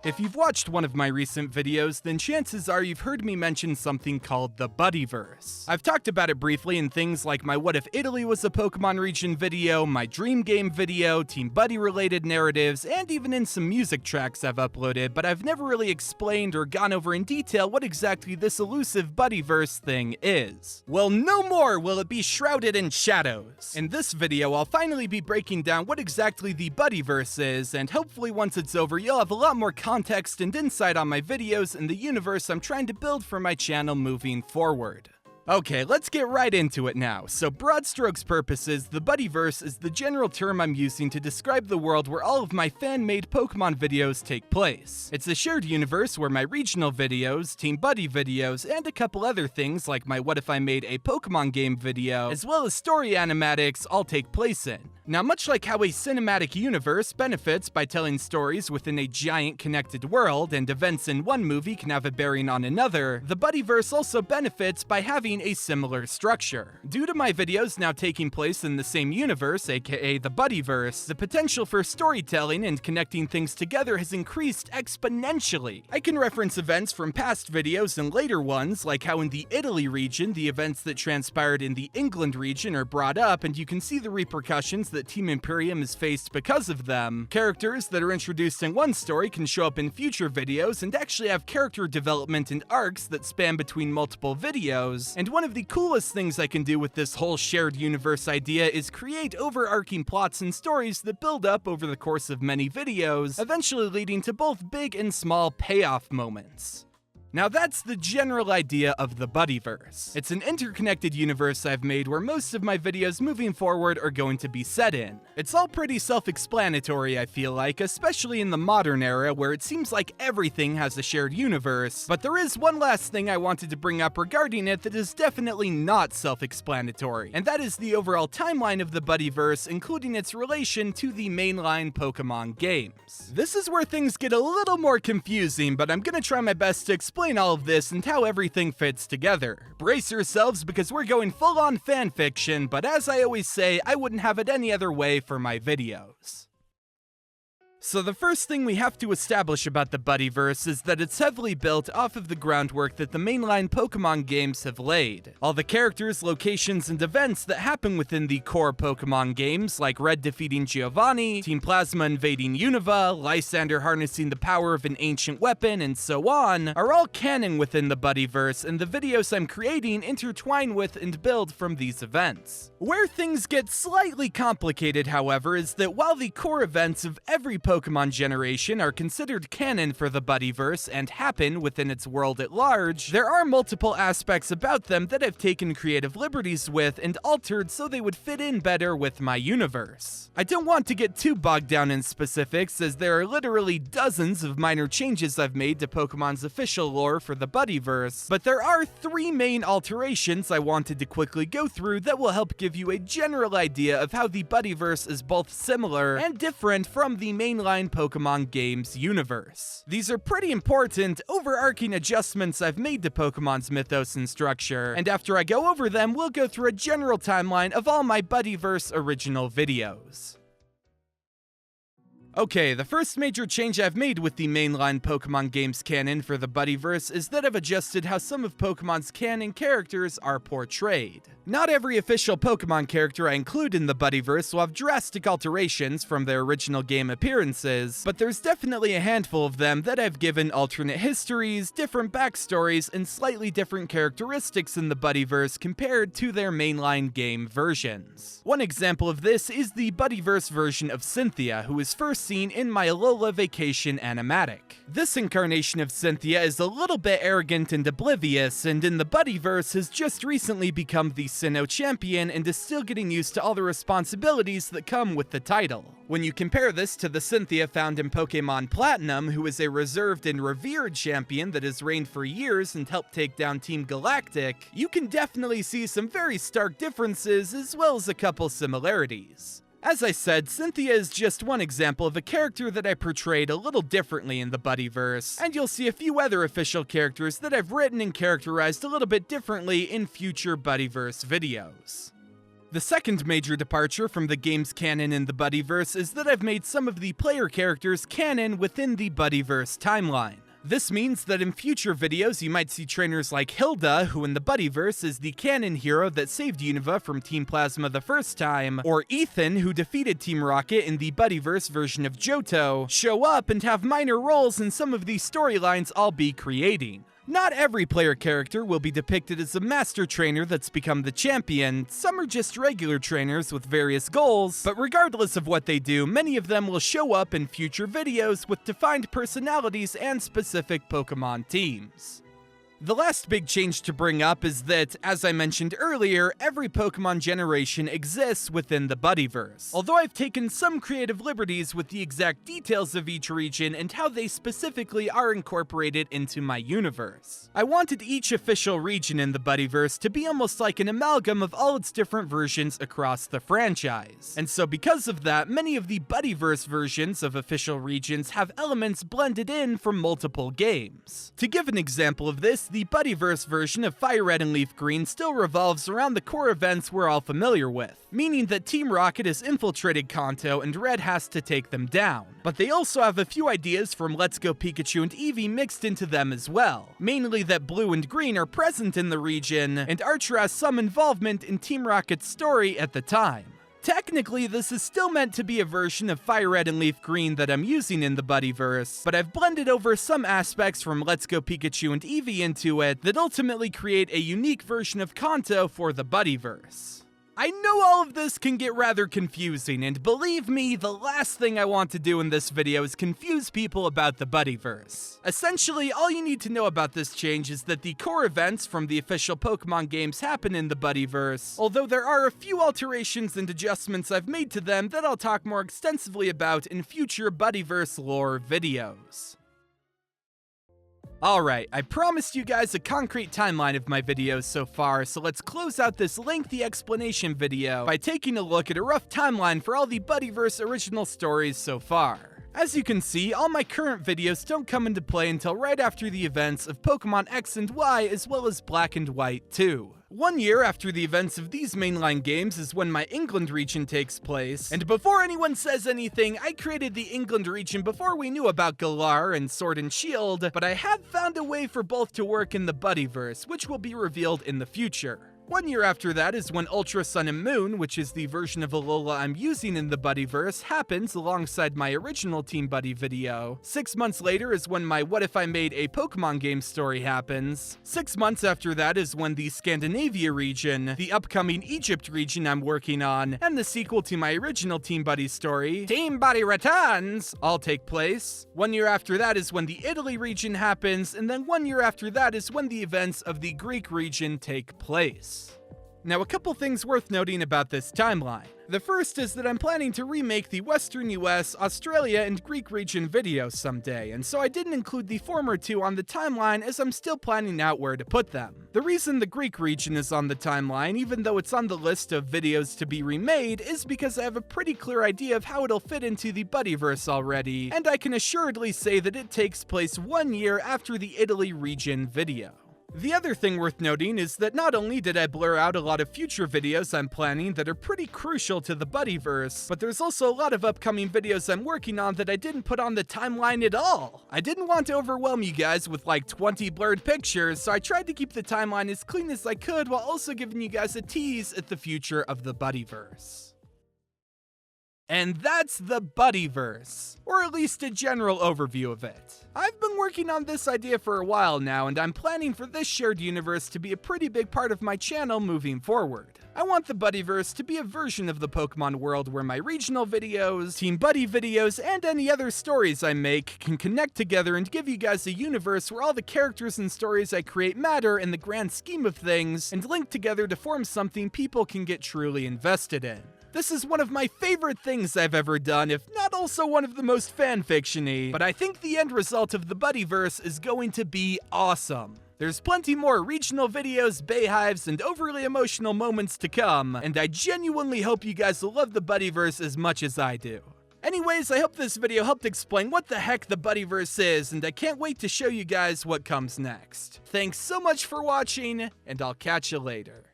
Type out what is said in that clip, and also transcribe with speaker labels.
Speaker 1: If you've watched one of my recent videos, then chances are you've heard me mention something called the Buddyverse. I've talked about it briefly in things like my What If Italy Was a Pokemon Region video, my Dream Game video, Team Buddy related narratives, and even in some music tracks I've uploaded, but I've never really explained or gone over in detail what exactly this elusive Buddyverse thing is. Well, no more will it be shrouded in shadows. In this video, I'll finally be breaking down what exactly the Buddyverse is, and hopefully once it's over, you'll have a lot more context and insight on my videos and the universe I'm trying to build for my channel moving forward. Okay, let's get right into it now. So broad strokes purposes, the Buddyverse is the general term I'm using to describe the world where all of my fan-made Pokemon videos take place. It's a shared universe where my regional videos, Team Buddy videos, and a couple other things like my What If I Made a Pokemon Game video, as well as story animatics, all take place in. Now, much like how a cinematic universe benefits by telling stories within a giant connected world, and events in one movie can have a bearing on another, the Buddyverse also benefits by having a similar structure. Due to my videos now taking place in the same universe, aka the Buddyverse, the potential for storytelling and connecting things together has increased exponentially. I can reference events from past videos and later ones, like how in the Italy region, the events that transpired in the England region are brought up, and you can see the repercussions that Team Imperium has faced because of them. Characters that are introduced in one story can show up in future videos and actually have character development and arcs that span between multiple videos. And one of the coolest things I can do with this whole shared universe idea is create overarching plots and stories that build up over the course of many videos, eventually leading to both big and small payoff moments. Now that's the general idea of the Buddyverse. It's an interconnected universe I've made where most of my videos moving forward are going to be set in. It's all pretty self-explanatory, I feel like, especially in the modern era where it seems like everything has a shared universe, but there is one last thing I wanted to bring up regarding it that is definitely not self-explanatory, and that is the overall timeline of the Buddyverse, including its relation to the mainline Pokemon games. This is where things get a little more confusing, but I'm gonna try my best to explain all of this and how everything fits together. Brace yourselves because we're going full-on fanfiction, but as I always say, I wouldn't have it any other way for my videos. So the first thing we have to establish about the Buddyverse is that it's heavily built off of the groundwork that the mainline Pokemon games have laid. All the characters, locations, and events that happen within the core Pokemon games, like Red defeating Giovanni, Team Plasma invading Unova, Lysander harnessing the power of an ancient weapon, and so on, are all canon within the Buddyverse, and the videos I'm creating intertwine with and build from these events. Where things get slightly complicated, however, is that while the core events of every Pokemon generation are considered canon for the Buddyverse and happen within its world at large, there are multiple aspects about them that I've taken creative liberties with and altered so they would fit in better with my universe. I don't want to get too bogged down in specifics, as there are literally dozens of minor changes I've made to Pokemon's official lore for the Buddyverse, but there are three main alterations I wanted to quickly go through that will help give you a general idea of how the Buddyverse is both similar and different from the mainline Pokemon games universe. These are pretty important, overarching adjustments I've made to Pokemon's mythos and structure, and after I go over them, we'll go through a general timeline of all my Buddyverse original videos. Okay, the first major change I've made with the mainline Pokemon games canon for the Buddyverse is that I've adjusted how some of Pokemon's canon characters are portrayed. Not every official Pokemon character I include in the Buddyverse will have drastic alterations from their original game appearances, but there's definitely a handful of them that I've given alternate histories, different backstories, and slightly different characteristics in the Buddyverse compared to their mainline game versions. One example of this is the Buddyverse version of Cynthia, who is first seen in my Alola Vacation animatic. This incarnation of Cynthia is a little bit arrogant and oblivious, and in the Buddyverse has just recently become the Sinnoh champion and is still getting used to all the responsibilities that come with the title. When you compare this to the Cynthia found in Pokemon Platinum, who is a reserved and revered champion that has reigned for years and helped take down Team Galactic, you can definitely see some very stark differences as well as a couple similarities. As I said, Cynthia is just one example of a character that I portrayed a little differently in the Buddyverse, and you'll see a few other official characters that I've written and characterized a little bit differently in future Buddyverse videos. The second major departure from the game's canon in the Buddyverse is that I've made some of the player characters canon within the Buddyverse timeline. This means that in future videos you might see trainers like Hilda, who in the Buddyverse is the canon hero that saved Unova from Team Plasma the first time, or Ethan, who defeated Team Rocket in the Buddyverse version of Johto, show up and have minor roles in some of the storylines I'll be creating. Not every player character will be depicted as a master trainer that's become the champion. Some are just regular trainers with various goals, but regardless of what they do, many of them will show up in future videos with defined personalities and specific Pokemon teams. The last big change to bring up is that, as I mentioned earlier, every Pokemon generation exists within the Buddyverse. Although I've taken some creative liberties with the exact details of each region and how they specifically are incorporated into my universe. I wanted each official region in the Buddyverse to be almost like an amalgam of all its different versions across the franchise. And so because of that, many of the Buddyverse versions of official regions have elements blended in from multiple games. To give an example of this, the Buddyverse version of Fire Red and Leaf Green still revolves around the core events we're all familiar with, meaning that Team Rocket has infiltrated Kanto and Red has to take them down. But they also have a few ideas from Let's Go Pikachu and Eevee mixed into them as well, mainly that Blue and Green are present in the region, and Archer has some involvement in Team Rocket's story at the time. Technically, this is still meant to be a version of Fire Red and Leaf Green that I'm using in the Buddyverse, but I've blended over some aspects from Let's Go Pikachu and Eevee into it that ultimately create a unique version of Kanto for the Buddyverse. I know all of this can get rather confusing, and believe me, the last thing I want to do in this video is confuse people about the Buddyverse. Essentially, all you need to know about this change is that the core events from the official Pokemon games happen in the Buddyverse, although there are a few alterations and adjustments I've made to them that I'll talk more extensively about in future Buddyverse lore videos. Alright, I promised you guys a concrete timeline of my videos so far, so let's close out this lengthy explanation video by taking a look at a rough timeline for all the Buddyverse original stories so far. As you can see, all my current videos don't come into play until right after the events of Pokemon X and Y as well as Black and White 2. 1 year after the events of these mainline games is when my England region takes place, and before anyone says anything, I created the England region before we knew about Galar and Sword and Shield, but I have found a way for both to work in the Buddyverse, which will be revealed in the future. 1 year after that is when Ultra Sun and Moon, which is the version of Alola I'm using in the Buddyverse, happens alongside my original Team Buddy video. 6 months later is when my What If I Made a Pokemon Game story happens. 6 months after that is when the Scandinavia region, the upcoming Egypt region I'm working on, and the sequel to my original Team Buddy story, Team Buddy Returns, all take place. 1 year after that is when the Italy region happens, and then 1 year after that is when the events of the Greek region take place. Now, a couple things worth noting about this timeline. The first is that I'm planning to remake the Western US, Australia, and Greek region videos someday, and so I didn't include the former two on the timeline as I'm still planning out where to put them. The reason the Greek region is on the timeline, even though it's on the list of videos to be remade, is because I have a pretty clear idea of how it'll fit into the Buddyverse already, and I can assuredly say that it takes place 1 year after the Italy region video. The other thing worth noting is that not only did I blur out a lot of future videos I'm planning that are pretty crucial to the Buddyverse, but there's also a lot of upcoming videos I'm working on that I didn't put on the timeline at all. I didn't want to overwhelm you guys with like 20 blurred pictures, so I tried to keep the timeline as clean as I could while also giving you guys a tease at the future of the Buddyverse. And that's the Buddyverse, or at least a general overview of it. I've been working on this idea for a while now, and I'm planning for this shared universe to be a pretty big part of my channel moving forward. I want the Buddyverse to be a version of the Pokemon world where my regional videos, Team Buddy videos, and any other stories I make can connect together and give you guys a universe where all the characters and stories I create matter in the grand scheme of things, and link together to form something people can get truly invested in. This is one of my favorite things I've ever done, if not also one of the most fanfiction-y, but I think the end result of the Buddyverse is going to be awesome. There's plenty more regional videos, Baehives, and overly emotional moments to come, and I genuinely hope you guys will love the Buddyverse as much as I do. Anyways, I hope this video helped explain what the heck the Buddyverse is, and I can't wait to show you guys what comes next. Thanks so much for watching, and I'll catch you later.